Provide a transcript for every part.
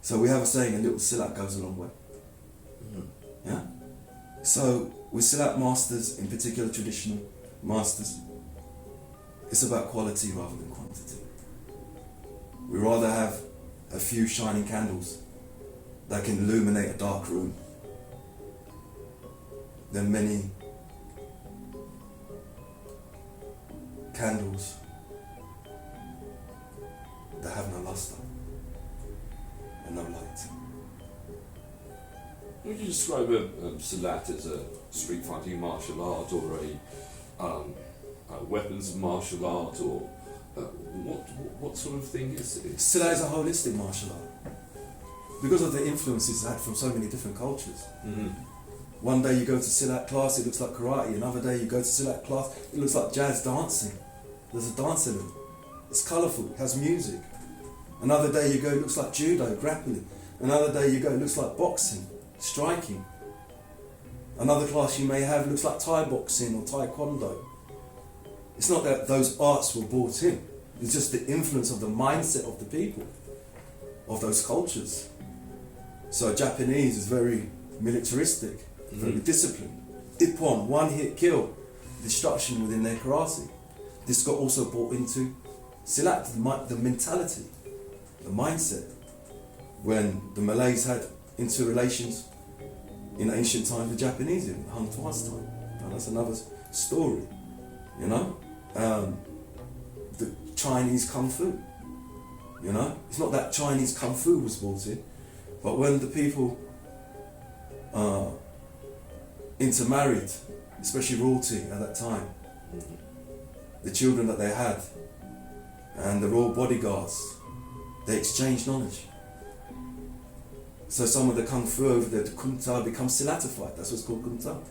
So we have a saying, a little Silat goes a long way. Yeah? So with Silat masters, in particular traditional masters, it's about quality rather than quantity. We rather have a few shining candles that can illuminate a dark room than many candles that have no luster and no light. Would you describe Silat as a street fighting martial art or a weapons martial art, or what sort of thing is it? Silat is a holistic martial art because of the influences it had from so many different cultures. Mm-hmm. One day you go to Silat class, it looks like karate. Another day you go to Silat class, it looks like jazz dancing. There's a dance element. It's colourful, it has music. Another day you go, it looks like judo, grappling. Another day you go, it looks like boxing, striking. Another class you may have looks like Thai boxing or Taekwondo. It's not that those arts were brought in. It's just the influence of the mindset of the people, of those cultures. So Japanese is very militaristic, very disciplined. Ippon, one hit kill, destruction within their karate. This got also brought into Silat, the mentality, the mindset. When the Malays had interrelations in ancient times with Japanese in Han Tua's time. Now that's another story, you know? The Chinese Kung Fu, you know? It's not that Chinese Kung Fu was brought in, but when the people intermarried, especially royalty at that time, the children that they had, and the royal bodyguards, they exchanged knowledge. So some of the Kung Fu over there, the Kung Tao, becomes Silatified. That's what's called Kung Tao.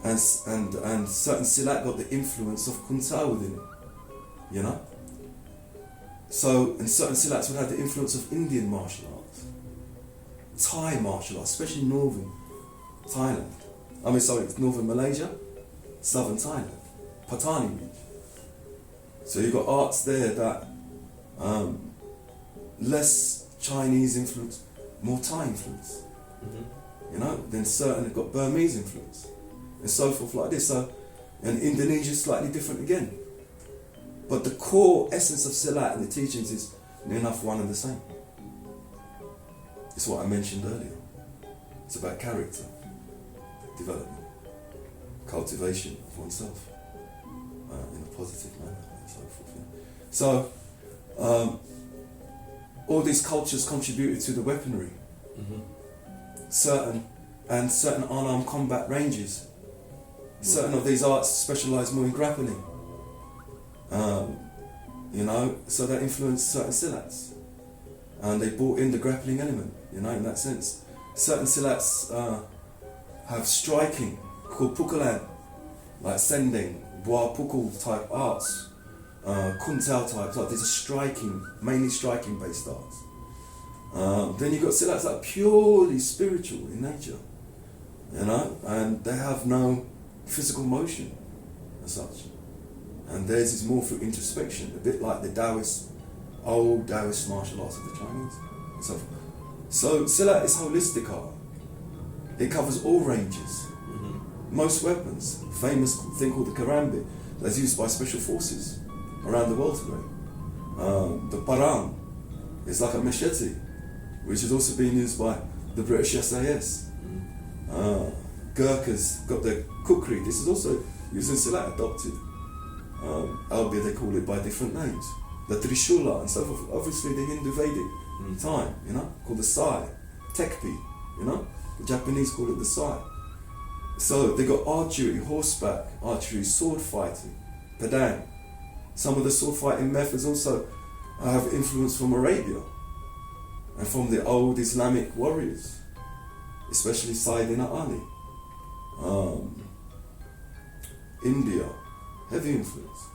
And certain Silat got the influence of Kung Tao within it, you know? So, and certain Silats would have the influence of Indian martial arts, Thai martial arts, especially northern Thailand. Northern Malaysia, southern Thailand, Patani region. So you've got arts there that less Chinese influence, more Thai influence. You know, then certain have got Burmese influence, and so forth like this. So, and Indonesia is slightly different again. But the core essence of Silat and the teachings is near enough one and the same. It's what I mentioned earlier. It's about character, development, cultivation of oneself in a positive manner, and so forth. Yeah. So, all these cultures contributed to the weaponry. Certain unarmed combat ranges. Certain of these arts specialise more in grappling. You know, so that influenced certain Silats. And they brought in the grappling element, you know, in that sense. Certain Silats have striking, called pukulan, like sending, bois pukul type arts, kun tao types, like these are striking, mainly striking based arts. Then you've got Silats that are purely spiritual in nature, you know, and they have no physical motion as such. And theirs is more through introspection, a bit like the Taoist, old Taoist martial arts of the Chinese. So Silat is holistic art. It covers all ranges. Most weapons, famous thing called the karambit, that's used by special forces around the world today. The parang is like a machete, which is also being used by the British SAS. Gurkhas got their kukri, this is also used in Silat, adopted. Albeit they call it by different names. The Trishula and so forth, obviously the Hindu Vedic time, you know, called the Sai, Tekpi, you know, the Japanese call it the Sai. So they got archery, horseback archery, sword fighting, padang. Some of the sword fighting methods also have influence from Arabia and from the old Islamic warriors, especially Sayyidina Ali. India, heavy influence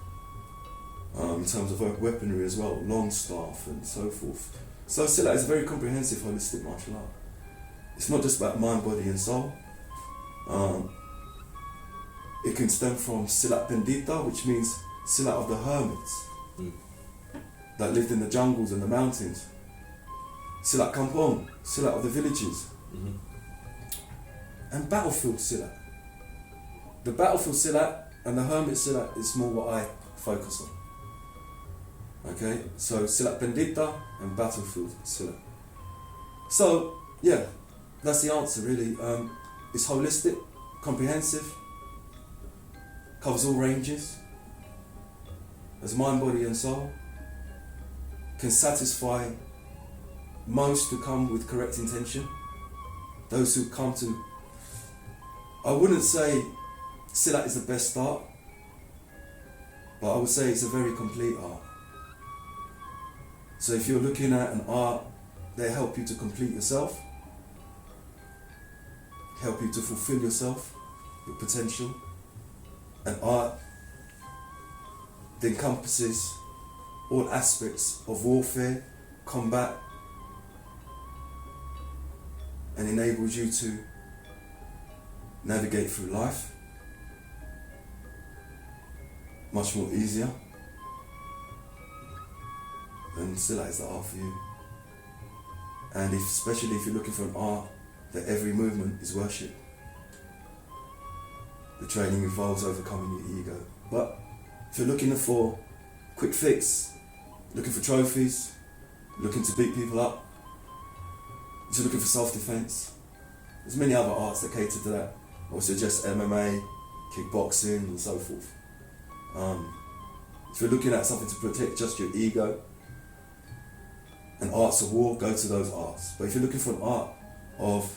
in terms of weaponry as well, long staff and so forth. So Silat is a very comprehensive, holistic martial art. It's not just about mind, body and soul. It can stem from Silat Pendita, which means Silat of the hermits that lived in the jungles and the mountains. Silat Kampong, Silat of the villages, Mhm. and battlefield Silat. The battlefield Silat and the hermit Silat is more what I focus on. Okay, so Silat Bendita and battlefield Silat. So, yeah, that's the answer really. It's holistic, comprehensive, covers all ranges, as mind, body and soul, can satisfy most who come with correct intention, those who come to, I wouldn't say Silat is the best art, but I would say it's a very complete art. So if you're looking at an art, they help you to complete yourself, help you to fulfill yourself, your potential. An art that encompasses all aspects of warfare, combat, and enables you to navigate through life much more easier. Then Silat is the art for you. And especially if you're looking for an art that every movement is worship. The training involves overcoming your ego. But if you're looking for quick fix, looking for trophies, looking to beat people up, just looking for self-defense, there's many other arts that cater to that. I would suggest MMA, kickboxing and so forth. If you're looking at something to protect just your ego and arts of war, go to those arts. But if you're looking for an art of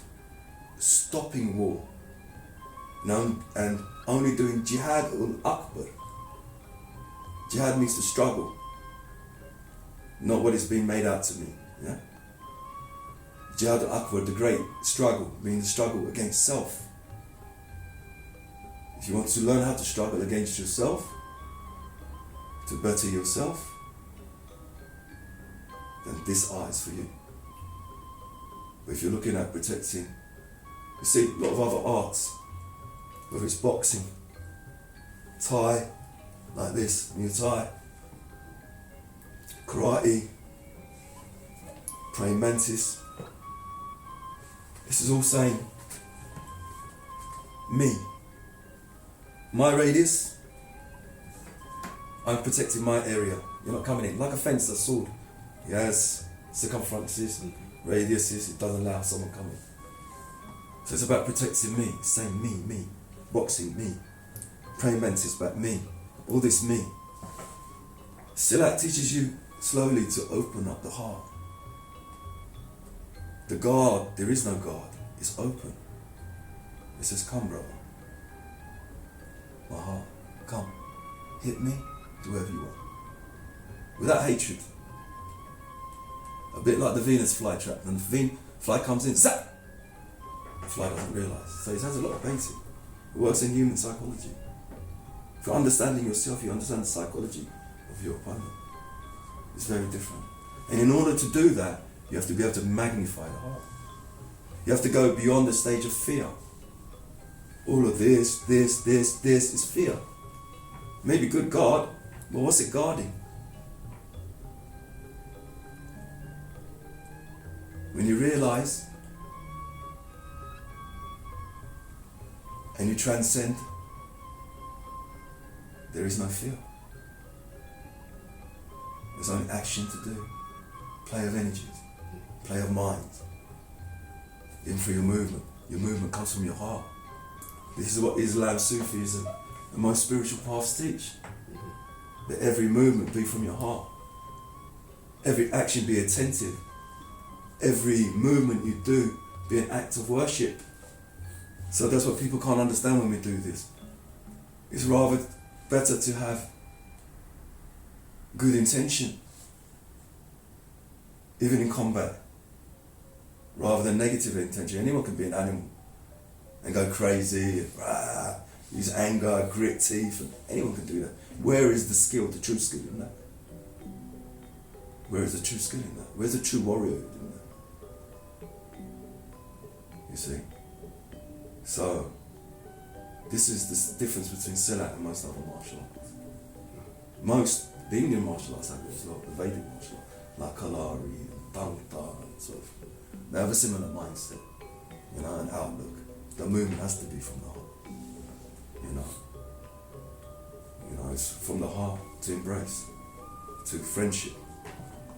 stopping war, and only doing jihad ul akbar. Jihad means to struggle, not what is being made out to me. Yeah? Jihad ul akbar, the great struggle, means the struggle against self. If you want to learn how to struggle against yourself, to better yourself, then this art is for you. But if you're looking at protecting, you see a lot of other arts, whether it's boxing, Thai, like this, Muay Thai, karate, praying mantis. This is all saying, me. My radius, I'm protecting my area. You're not coming in. Like a fence, a sword. It has circumferences and radiuses. It doesn't allow someone coming. So it's about protecting me. It's saying me. Boxing, me. Praying mantis, about me. All this me. Silat teaches you slowly to open up the heart. The guard, there is no guard. It's open. It says, come brother. My heart, come. Hit me, do whatever you want. Without hatred. A bit like the Venus flytrap. When the fly comes in, zap! The fly doesn't realise. So it has a lot of basic. It works in human psychology. If you're understanding yourself, you understand the psychology of your opponent. It's very different. And in order to do that, you have to be able to magnify the heart. You have to go beyond the stage of fear. All of this is fear. Maybe good guard, but what's it guarding? When you realize and you transcend, there is no fear. There's only action to do. Play of energies, play of minds. In for your movement. Your movement comes from your heart. This is what Islam, Sufism, and most spiritual paths teach. That every movement be from your heart. Every action be attentive. Every movement you do be an act of worship. So that's what people can't understand when we do this. It's rather better to have good intention, even in combat, rather than negative intention. Anyone can be an animal and go crazy, use anger, grit teeth, and anyone can do that. Where is the skill, the true skill in that? Where is the true skill in that? Where's the true warrior in that? You see? So, this is the difference between Silat and most other martial arts. The Indian martial arts have it as well, the Vedic martial arts, like Kalari, sort of. They have a similar mindset, you know, and outlook. The movement has to be from the heart, you know. You know, it's from the heart to embrace, to friendship.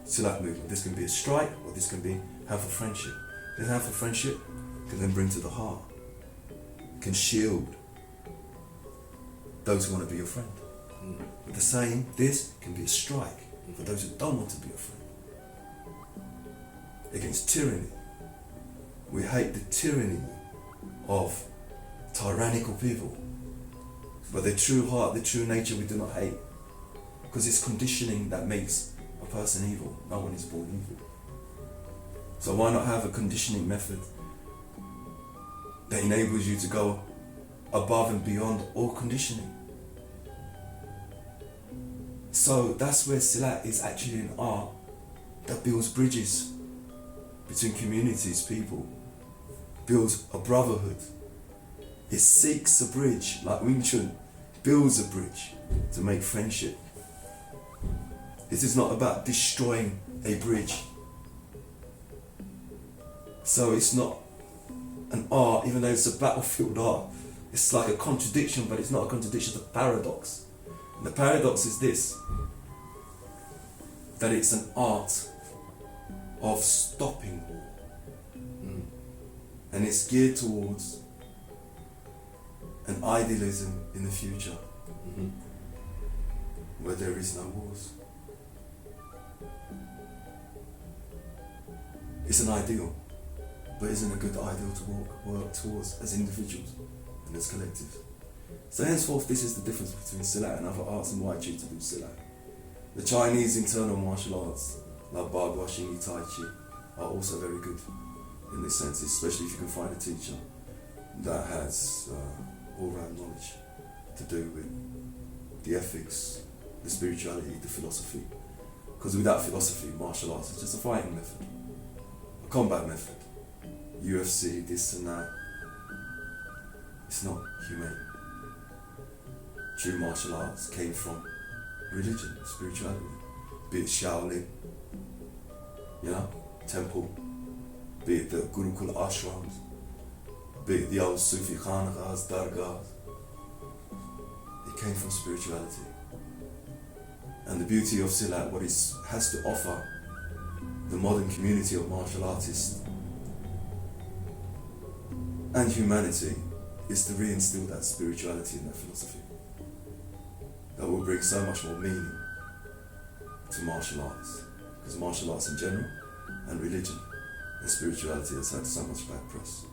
Silat movement. This can be a strike, or this can be helpful friendship. This helpful friendship can then bring to the heart, can shield those who want to be your friend. But the same, this can be a strike for those who don't want to be your friend. Against tyranny. We hate the tyranny of tyrannical people. But their true heart, their true nature, we do not hate. Because it's conditioning that makes a person evil. No one is born evil. So why not have a conditioning method that enables you to go above and beyond all conditioning? So that's where Silat is actually an art that builds bridges between communities, people, builds a brotherhood. It seeks a bridge, like Wing Chun builds a bridge to make friendship. It is not about destroying a bridge. So it's not an art, even though it's a battlefield art. It's like a contradiction, but it's not a contradiction, it's a paradox. And the paradox is this, that it's an art of stopping war. And it's geared towards an idealism in the future where there is no wars. It's an ideal, but isn't a good ideal to work towards as individuals and as collectives. So henceforth, this is the difference between Silat and other arts and why I choose to do Silat. The Chinese internal martial arts, like Bagua, Xingyi, Tai Chi, are also very good in this sense, especially if you can find a teacher that has all-round knowledge to do with the ethics, the spirituality, the philosophy. Because without philosophy, martial arts is just a fighting method, a combat method. UFC, this and that. It's not humane. True martial arts came from religion, spirituality, be it Shaolin, you know, temple, be it the Gurukul ashrams, be it the old Sufi khanqahs, dargahs. It came from spirituality. And the beauty of Silat, what it has to offer the modern community of martial artists and humanity, is to reinstill that spirituality and that philosophy that will bring so much more meaning to martial arts. Because martial arts in general, and religion and spirituality has had so much bad press.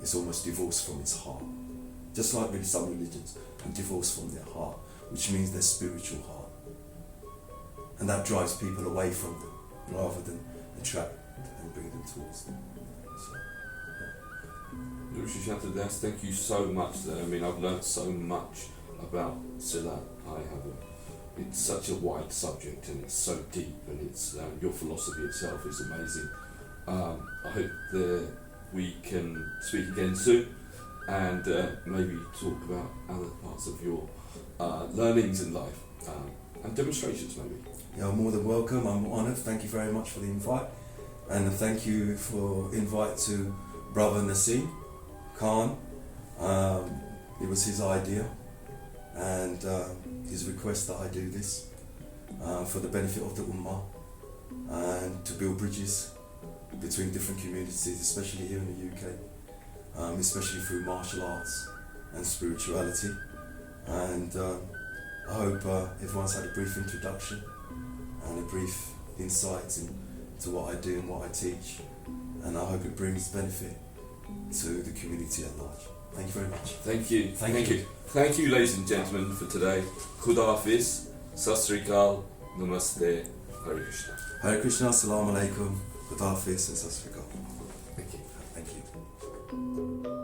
It's almost divorced from its heart. Just like really some religions are divorced from their heart, which means their spiritual heart. And that drives people away from them rather than attract and bring them towards them. So, Susanto, thank you so much there. I mean, I've learnt so much about Silat. It's such a wide subject and it's so deep, and it's your philosophy itself is amazing. I hope that we can speak again soon and maybe talk about other parts of your learnings in life and demonstrations maybe. You're more than welcome. I'm honoured. Thank you very much for the invite, and thank you for invite to Brother Nassim Khan. It was his idea and his request that I do this for the benefit of the Ummah and to build bridges between different communities, especially here in the UK, especially through martial arts and spirituality. And I hope everyone's had a brief introduction and a brief insight into what I do and what I teach, and I hope it brings benefit to the community at large. Thank you very much. Thank you. Thank you. Thank you, ladies and gentlemen, for today. Khuda Hafiz, Sat Sri Akal, Namaste, Hare Krishna. Hare Krishna, Assalamu Alaikum, Khuda Hafiz, and Sat Sri Akal. Thank you. Thank you.